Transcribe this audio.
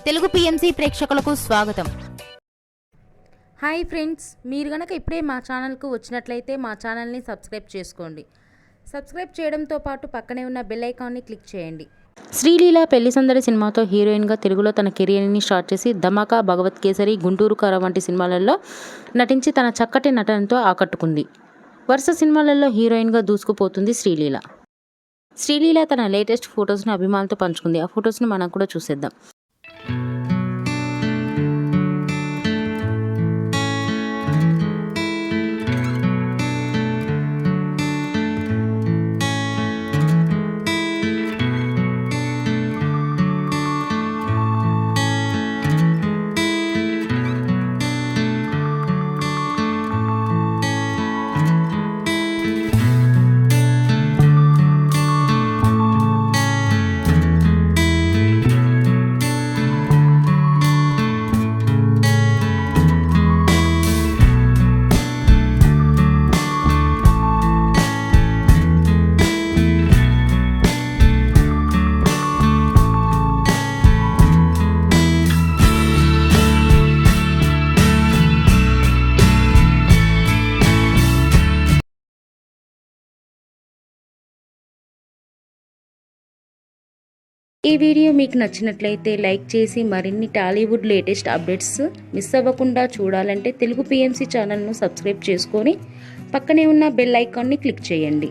Telugu PMC ప్రేక్షకులకు స్వాగతం. Hi friends, మీరు గనక ఇప్పుడే మా ఛానల్కు వచ్చినట్లయితే మా ఛానల్ని సబ్స్క్రైబ్ చేసుకోండి. సబ్స్క్రైబ్ చేయడంతో పాటు పక్కనే ఉన్న బెల్ ఐకాన్ని క్లిక్ చేయండి. శ్రీలీల పెళ్లి సందడి సినిమాతో హీరోయిన్గా తెలుగులో తన కెరియర్ని స్టార్ట్ చేసి ధమాకా, భగవత్ కేసరి, గుంటూరు కారం వంటి సినిమాలలో నటించి తన చక్కటి నటనతో ఆకట్టుకుంది. వరుస సినిమాలలో హీరోయిన్గా దూసుకుపోతుంది శ్రీలీల. శ్రీలీల తన లేటెస్ట్ ఫొటోస్ను అభిమానులతో పంచుకుంది. ఆ ఫొటోస్ని మనం కూడా చూసేద్దాం. ఈ వీడియో మీకు నచ్చినట్లయితే లైక్ చేసి మరిన్ని టాలీవుడ్ లేటెస్ట్ అప్డేట్స్ మిస్ అవ్వకుండా చూడాలంటే తెలుగు పిఎంసి ఛానల్ను సబ్స్క్రైబ్ చేసుకొని పక్కనే ఉన్న బెల్ ఐకాన్ని క్లిక్ చేయండి.